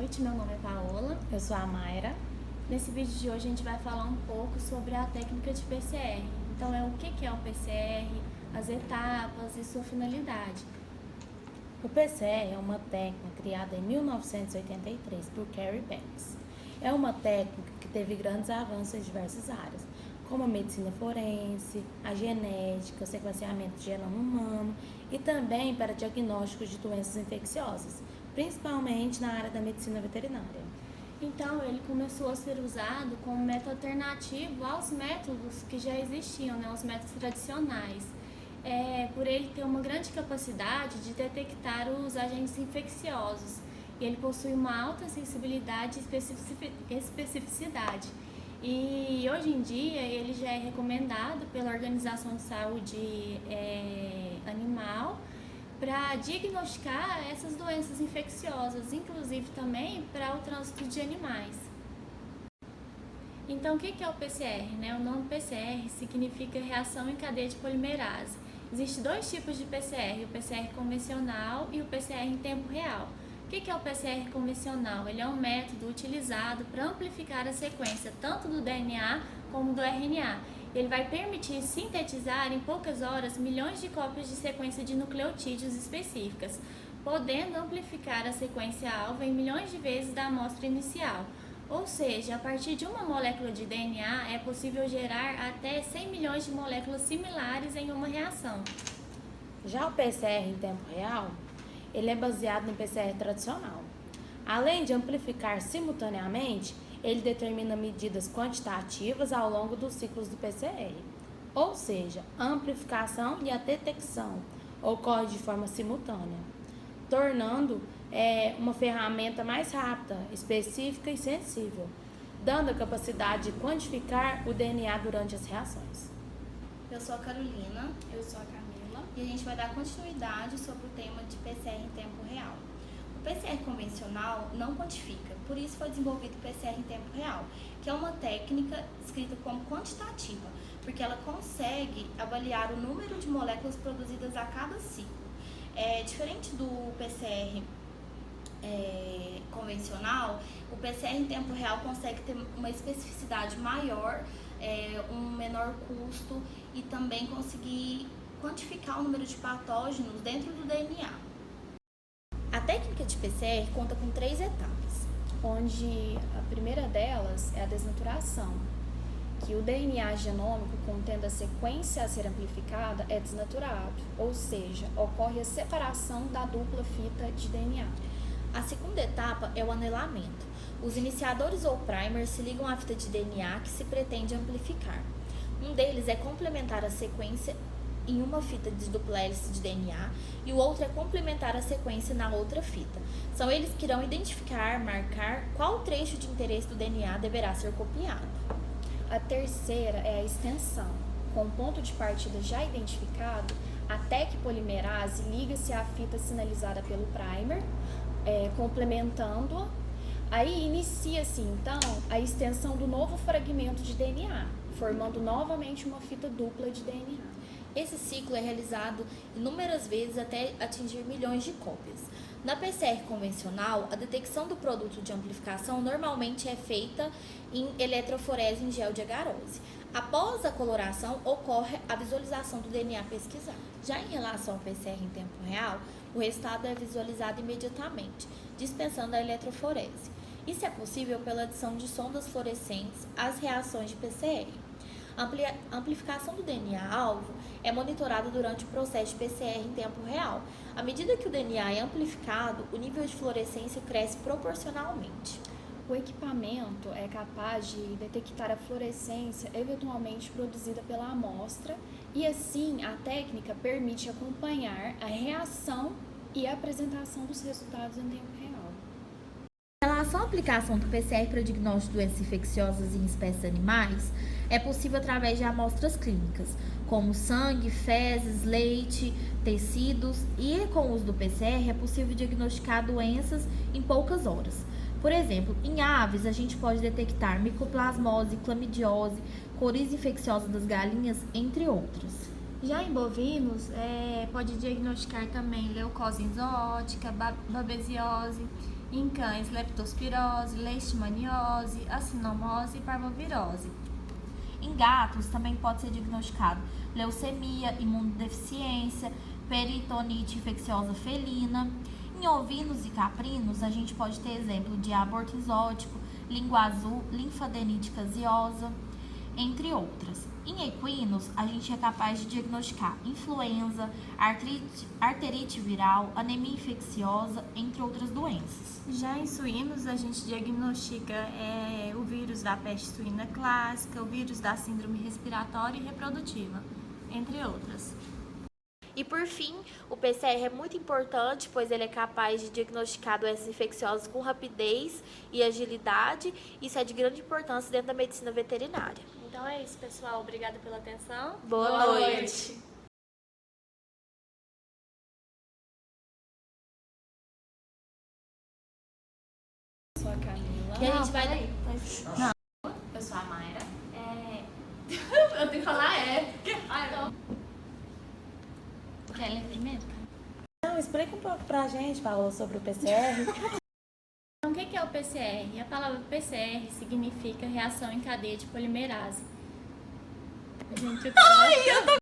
noite, meu nome é Paola. Eu sou a Mayra. Nesse vídeo de hoje a gente vai falar um pouco sobre a técnica de PCR. Então o que é o PCR, as etapas e sua finalidade. O PCR é uma técnica criada em 1983 por Carrie Banks. É uma técnica que teve grandes avanços em diversas áreas, como a medicina forense, a genética, o sequenciamento de genoma humano e também para diagnósticos de doenças infecciosas, principalmente na área da medicina veterinária. Então ele começou a ser usado como método alternativo aos métodos que já existiam, os métodos tradicionais. Por ele ter uma grande capacidade de detectar os agentes infecciosos e ele possui uma alta sensibilidade e especificidade. E hoje em dia ele já é recomendado pela Organização de Saúde Animal para diagnosticar essas doenças infecciosas, inclusive também para o trânsito de animais. Então, o que é o PCR? O nome PCR significa reação em cadeia de polimerase. Existem dois tipos de PCR, o PCR convencional e o PCR em tempo real. O que é o PCR convencional? Ele é um método utilizado para amplificar a sequência tanto do DNA como do RNA. Ele vai permitir sintetizar em poucas horas milhões de cópias de sequência de nucleotídeos específicas, podendo amplificar a sequência-alvo em milhões de vezes da amostra inicial. Ou seja, a partir de uma molécula de DNA é possível gerar até 100 milhões de moléculas similares em uma reação. Já o PCR em tempo real, ele é baseado no PCR tradicional. Além de amplificar simultaneamente, ele determina medidas quantitativas ao longo dos ciclos do PCR. Ou seja, a amplificação e a detecção ocorrem de forma simultânea, tornando uma ferramenta mais rápida, específica e sensível, dando a capacidade de quantificar o DNA durante as reações. Eu sou a Carolina. Eu sou a Camila. E a gente vai dar continuidade sobre o tema de PCR em tempo real. O PCR convencional não quantifica, por isso foi desenvolvido o PCR em tempo real, que é uma técnica escrita como quantitativa, porque ela consegue avaliar o número de moléculas produzidas a cada ciclo. Diferente do PCR convencional, o PCR em tempo real consegue ter uma especificidade maior, um menor custo e também conseguir quantificar o número de patógenos dentro do DNA. A técnica de PCR conta com 3 etapas, onde a primeira delas é a desnaturação, que o DNA genômico contendo a sequência a ser amplificada é desnaturado, ou seja, ocorre a separação da dupla fita de DNA. A segunda etapa é o anelamento. Os iniciadores ou primers se ligam à fita de DNA que se pretende amplificar. Um deles é complementar a sequência em uma fita de dupla hélice de DNA e o outro é complementar a sequência na outra fita. São eles que irão identificar, marcar qual trecho de interesse do DNA deverá ser copiado. A terceira é a extensão. Com o ponto de partida já identificado, a Tec polimerase liga-se à fita sinalizada pelo primer, complementando-a. Aí inicia-se então a extensão do novo fragmento de DNA, formando novamente uma fita dupla de DNA. Esse ciclo é realizado inúmeras vezes até atingir milhões de cópias. Na PCR convencional, a detecção do produto de amplificação normalmente é feita em eletroforese em gel de agarose. Após a coloração, ocorre a visualização do DNA pesquisado. Já em relação ao PCR em tempo real, o resultado é visualizado imediatamente, dispensando a eletroforese. Isso é possível pela adição de sondas fluorescentes às reações de PCR. A amplificação do DNA-alvo é monitorada durante o processo de PCR em tempo real. À medida que o DNA é amplificado, o nível de fluorescência cresce proporcionalmente. O equipamento é capaz de detectar a fluorescência eventualmente produzida pela amostra e assim a técnica permite acompanhar a reação e a apresentação dos resultados em tempo real. Em relação à aplicação do PCR para o diagnóstico de doenças infecciosas em espécies animais, é possível através de amostras clínicas, como sangue, fezes, leite, tecidos, e com o uso do PCR é possível diagnosticar doenças em poucas horas. Por exemplo, em aves a gente pode detectar micoplasmose, clamidiose, coriza infecciosa das galinhas, entre outros. Já em bovinos, pode diagnosticar também leucose enzótica, babesiose, em cães, leptospirose, leishmaniose, acinomose e parvovirose. Em gatos também pode ser diagnosticado leucemia, imunodeficiência, peritonite infecciosa felina. Em ovinos e caprinos, a gente pode ter exemplo de aborto exótico, língua azul, linfadenite caseosa, entre outras. Em equinos, a gente é capaz de diagnosticar influenza, arterite viral, anemia infecciosa, entre outras doenças. Já em suínos, a gente diagnostica o vírus da peste suína clássica, o vírus da síndrome respiratória e reprodutiva, entre outras. E por fim, o PCR é muito importante, pois ele é capaz de diagnosticar doenças infecciosas com rapidez e agilidade. Isso é de grande importância dentro da medicina veterinária. Então é isso, pessoal. Obrigada pela atenção. Boa noite. Sou a Camila. E a gente vai... Eu sou a Mayra. Eu tenho que falar Quer ler primeiro? Não, explica um pouco pra gente, falou sobre o PCR. Então, o que é o PCR? A palavra PCR significa reação em cadeia de polimerase. Gente, eu tô...